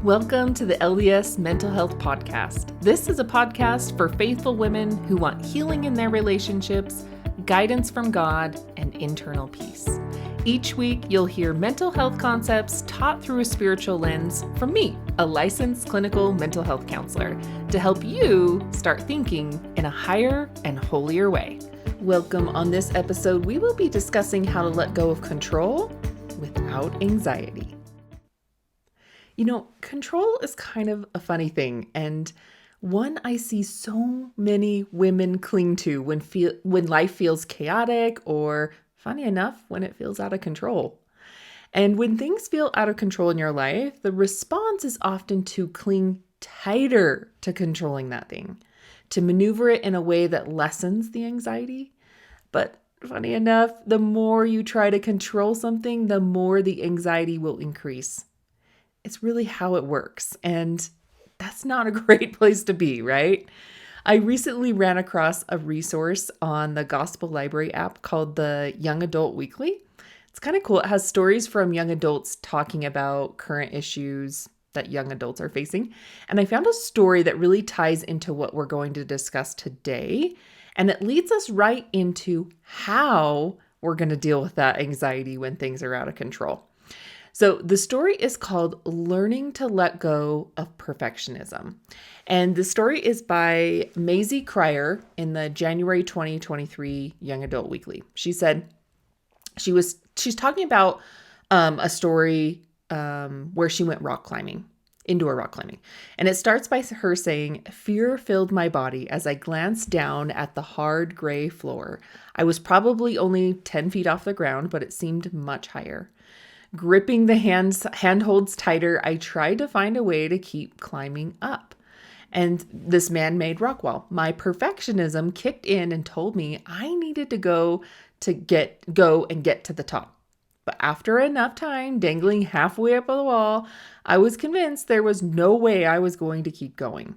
Welcome to the LDS Mental Health Podcast. This is a podcast for faithful women who want healing in their relationships, guidance from God, and internal peace. Each week, you'll hear mental health concepts taught through a spiritual lens from me, a licensed clinical mental health counselor, to help you start thinking in a higher and holier way. Welcome. On this episode, we will be discussing how to let go of control without anxiety. You know, control is kind of a funny thing, and one I see so many women cling to when life feels chaotic, or funny enough, when it feels out of control. And when things feel out of control in your life, the response is often to cling tighter to controlling that thing, to maneuver it in a way that lessens the anxiety. But funny enough, the more you try to control something, the more the anxiety will increase. It's really how it works. And that's not a great place to be, right? I recently ran across a resource on the Gospel Library app called the Young Adult Weekly. It's kind of cool. It has stories from young adults talking about current issues that young adults are facing. And I found a story that really ties into what we're going to discuss today. And it leads us right into how we're going to deal with that anxiety when things are out of control. So the story is called Learning to Let Go of Perfectionism. And the story is by Maisie Cryer in the January 2023 Young Adult Weekly. She said she's talking about a story where she went indoor rock climbing. And it starts by her saying, "Fear filled my body as I glanced down at the hard gray floor. I was probably only 10 feet off the ground, but it seemed much higher. Gripping the handholds tighter, I tried to find a way to keep climbing up. And this man-made rock wall. My perfectionism kicked in and told me I needed to go and get to the top. But after enough time dangling halfway up the wall, I was convinced there was no way I was going to keep going.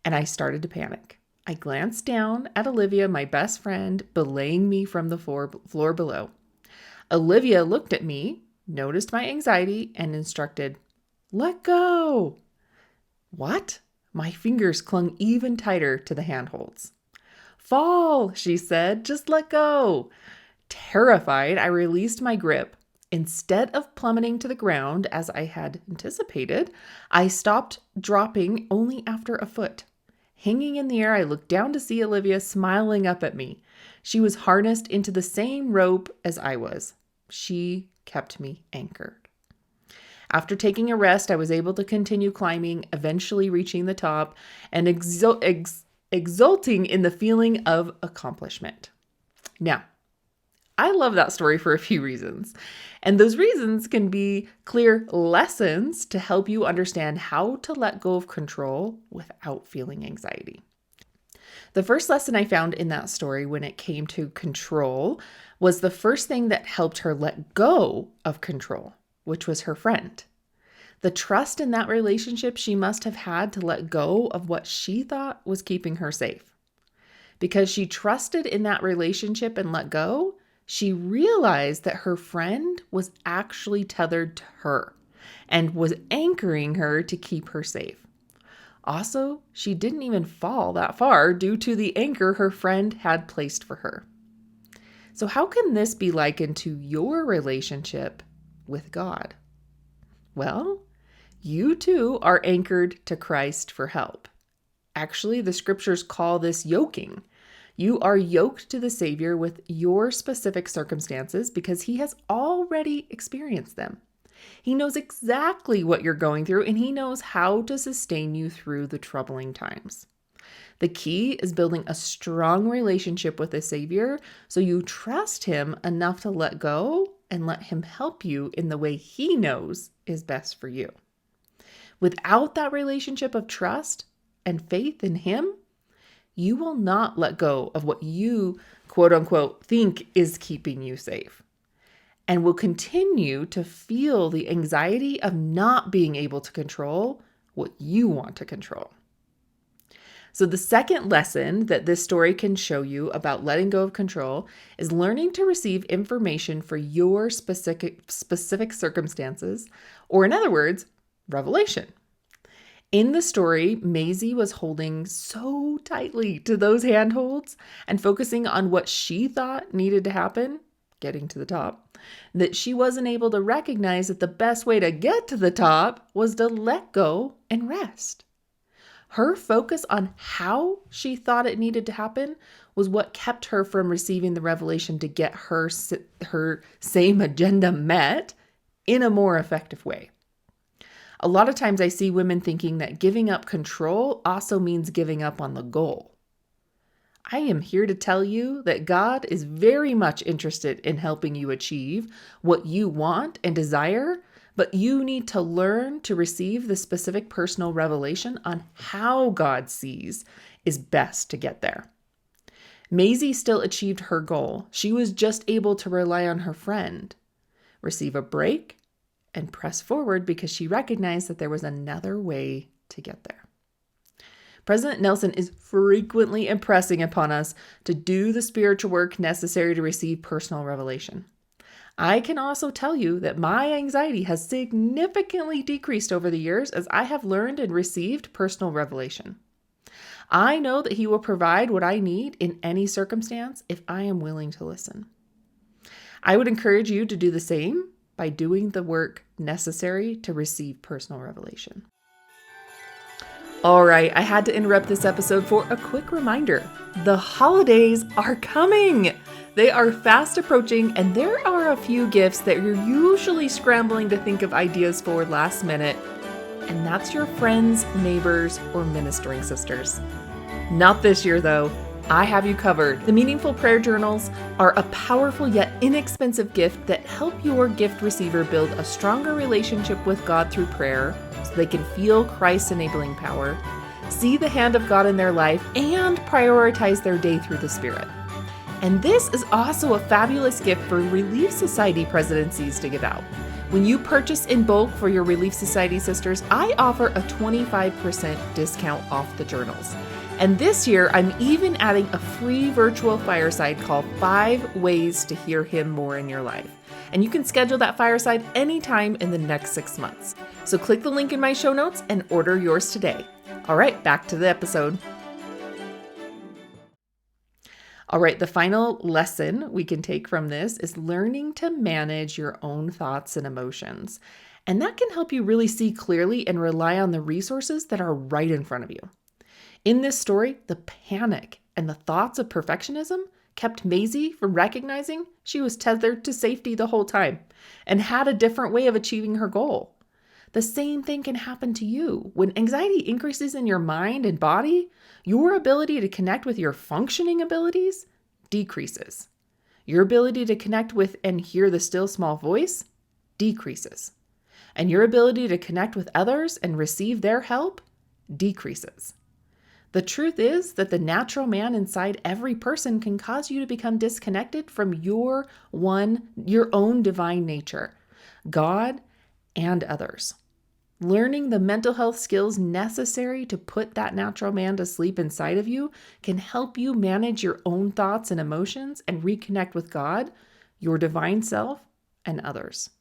And I started to panic. I glanced down at Olivia, my best friend, belaying me from the floor below. Olivia looked at me, noticed my anxiety, and instructed, 'Let go.' What? My fingers clung even tighter to the handholds. 'Fall,' she said, 'just let go.' Terrified, I released my grip. Instead of plummeting to the ground as I had anticipated, I stopped, dropping only after a foot. Hanging in the air, I looked down to see Olivia smiling up at me. She was harnessed into the same rope as I was. She kept me anchored. After taking a rest, I was able to continue climbing, eventually reaching the top and exulting in the feeling of accomplishment." Now, I love that story for a few reasons. And those reasons can be clear lessons to help you understand how to let go of control without feeling anxiety. The first lesson I found in that story when it came to control was the first thing that helped her let go of control, which was her friend. The trust in that relationship she must have had to let go of what she thought was keeping her safe. Because she trusted in that relationship and let go, she realized that her friend was actually tethered to her and was anchoring her to keep her safe. Also, she didn't even fall that far due to the anchor her friend had placed for her. So how can this be likened to your relationship with God? Well, you too are anchored to Christ for help. Actually, the scriptures call this yoking. You are yoked to the Savior with your specific circumstances because He has already experienced them. He knows exactly what you're going through, and He knows how to sustain you through the troubling times. The key is building a strong relationship with the Savior so you trust Him enough to let go and let Him help you in the way He knows is best for you. Without that relationship of trust and faith in Him, you will not let go of what you, quote unquote, think is keeping you safe, and will continue to feel the anxiety of not being able to control what you want to control. So the second lesson that this story can show you about letting go of control is learning to receive information for your specific circumstances, or in other words, revelation. In the story, Maisie was holding so tightly to those handholds and focusing on what she thought needed to happen, getting to the top, that she wasn't able to recognize that the best way to get to the top was to let go and rest. Her focus on how she thought it needed to happen was what kept her from receiving the revelation to get her same agenda met in a more effective way. A lot of times I see women thinking that giving up control also means giving up on the goal. I am here to tell you that God is very much interested in helping you achieve what you want and desire, but you need to learn to receive the specific personal revelation on how God sees is best to get there. Maisie still achieved her goal. She was just able to rely on her friend, receive a break, and press forward because she recognized that there was another way to get there. President Nelson is frequently impressing upon us to do the spiritual work necessary to receive personal revelation. I can also tell you that my anxiety has significantly decreased over the years as I have learned and received personal revelation. I know that he will provide what I need in any circumstance if I am willing to listen. I would encourage you to do the same by doing the work necessary to receive personal revelation. All right, I had to interrupt this episode for a quick reminder. The holidays are coming. They are fast approaching, and there are a few gifts that you're usually scrambling to think of ideas for last minute, and that's your friends, neighbors, or ministering sisters. Not this year, though. I have you covered. The Meaningful Prayer Journals are a powerful yet inexpensive gift that help your gift receiver build a stronger relationship with God through prayer so they can feel Christ's enabling power, see the hand of God in their life, and prioritize their day through the Spirit. And this is also a fabulous gift for Relief Society presidencies to give out. When you purchase in bulk for your Relief Society sisters, I offer a 25% discount off the journals. And this year, I'm even adding a free virtual fireside called 5 Ways to Hear Him More in Your Life. And you can schedule that fireside anytime in the next 6 months. So click the link in my show notes and order yours today. All right, back to the episode. All right, the final lesson we can take from this is learning to manage your own thoughts and emotions. And that can help you really see clearly and rely on the resources that are right in front of you. In this story, the panic and the thoughts of perfectionism kept Maisie from recognizing she was tethered to safety the whole time and had a different way of achieving her goal. The same thing can happen to you. When anxiety increases in your mind and body, your ability to connect with your functioning abilities decreases. Your ability to connect with and hear the still small voice decreases. And your ability to connect with others and receive their help decreases. The truth is that the natural man inside every person can cause you to become disconnected from your own divine nature, God and others. Learning the mental health skills necessary to put that natural man to sleep inside of you can help you manage your own thoughts and emotions and reconnect with God, your divine self, and others.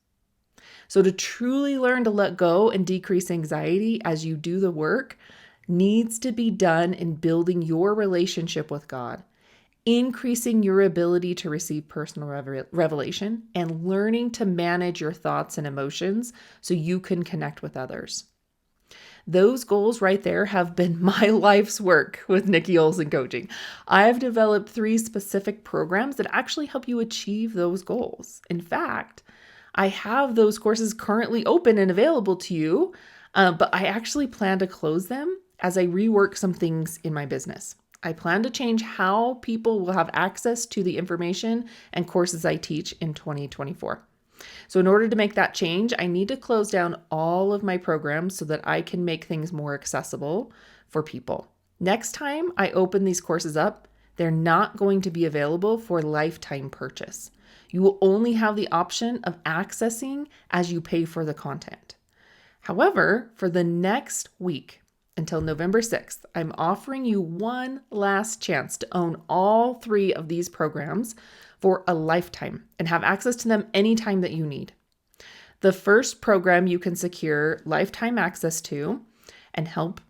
So to truly learn to let go and decrease anxiety as you do the work needs to be done in building your relationship with God, increasing your ability to receive personal revelation, and learning to manage your thoughts and emotions so you can connect with others. Those goals right there have been my life's work with Niki Olson Coaching. I've developed 3 specific programs that actually help you achieve those goals. In fact, I have those courses currently open and available to you, but I actually plan to close them as I rework some things in my business. I plan to change how people will have access to the information and courses I teach in 2024. So in order to make that change, I need to close down all of my programs so that I can make things more accessible for people. Next time I open these courses up, they're not going to be available for lifetime purchase. You will only have the option of accessing as you pay for the content. However, for the next week, until November 6th, I'm offering you one last chance to own all 3 of these programs for a lifetime and have access to them anytime that you need. The first program you can secure lifetime access to, and help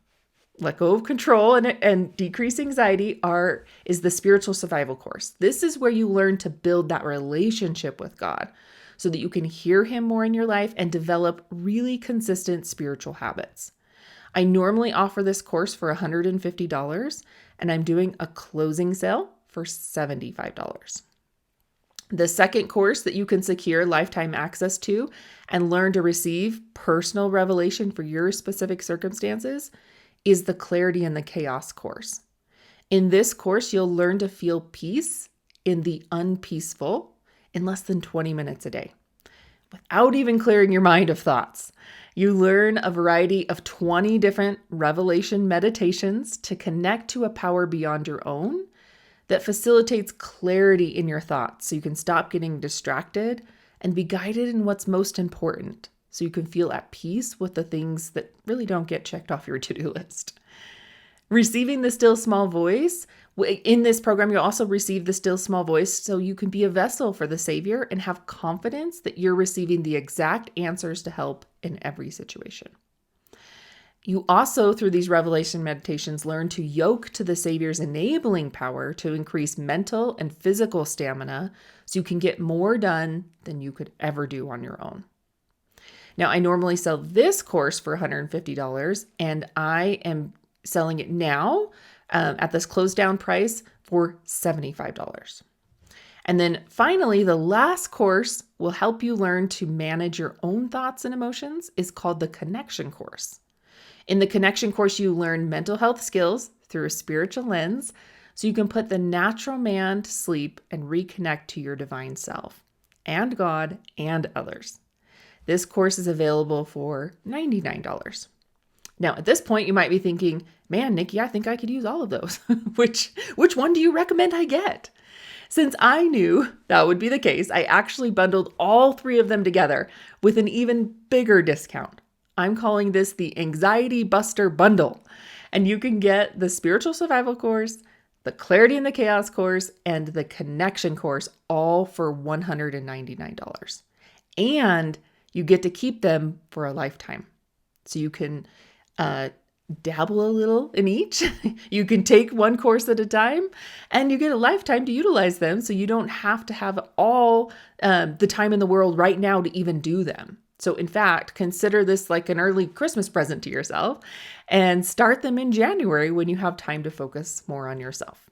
let go of control and decrease anxiety is the spiritual survival course. This is where you learn to build that relationship with God so that you can hear him more in your life and develop really consistent spiritual habits. I normally offer this course for $150, and I'm doing a closing sale for $75. The second course that you can secure lifetime access to and learn to receive personal revelation for your specific circumstances is the Clarity in the Chaos course. In this course, you'll learn to feel peace in the unpeaceful in less than 20 minutes a day, without even clearing your mind of thoughts. You learn a variety of 20 different revelation meditations to connect to a power beyond your own that facilitates clarity in your thoughts so you can stop getting distracted and be guided in what's most important, so you can feel at peace with the things that really don't get checked off your to-do list. Receiving the still small voice. In this program, you'll also receive the still small voice so you can be a vessel for the Savior and have confidence that you're receiving the exact answers to help in every situation. You also, through these revelation meditations, learn to yoke to the Savior's enabling power to increase mental and physical stamina so you can get more done than you could ever do on your own. Now, I normally sell this course for $150, and I am selling it now at this closed down price for $75. And then finally, the last course will help you learn to manage your own thoughts and emotions is called the Connection course. In the Connection course, you learn mental health skills through a spiritual lens so you can put the natural man to sleep and reconnect to your divine self and God and others. This course is available for $99. Now, at this point, you might be thinking, man, Niki, I think I could use all of those. Which one do you recommend I get? Since I knew that would be the case, I actually bundled all three of them together with an even bigger discount. I'm calling this the Anxiety Buster Bundle. And you can get the Spiritual Survival course, the Clarity in the Chaos course, and the Connection course all for $199. And you get to keep them for a lifetime. So you can dabble a little in each. You can take one course at a time, and you get a lifetime to utilize them. So you don't have to have all the time in the world right now to even do them. So in fact, consider this like an early Christmas present to yourself and start them in January when you have time to focus more on yourself.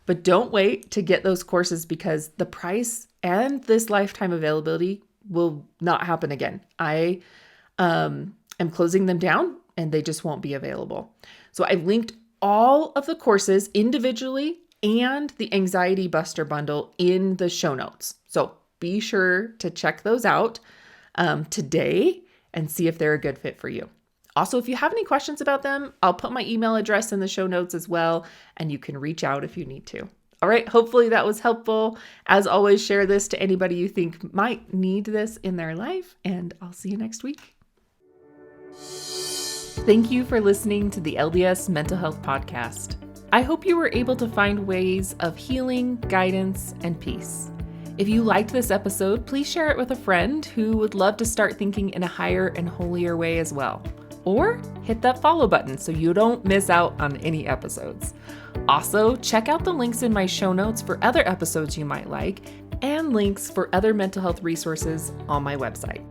But don't wait to get those courses because the price and this lifetime availability will not happen again. I am closing them down and they just won't be available. So I've linked all of the courses individually and the Anxiety Buster Bundle in the show notes. So be sure to check those out today and see if they're a good fit for you. Also, if you have any questions about them, I'll put my email address in the show notes as well, and you can reach out if you need to. All right, hopefully that was helpful. As always, share this to anybody you think might need this in their life, and I'll see you next week. Thank you for listening to the LDS Mental Health Podcast. I hope you were able to find ways of healing, guidance, and peace. If you liked this episode, please share it with a friend who would love to start thinking in a higher and holier way as well. Or hit that follow button so you don't miss out on any episodes. Also, check out the links in my show notes for other episodes you might like and links for other mental health resources on my website.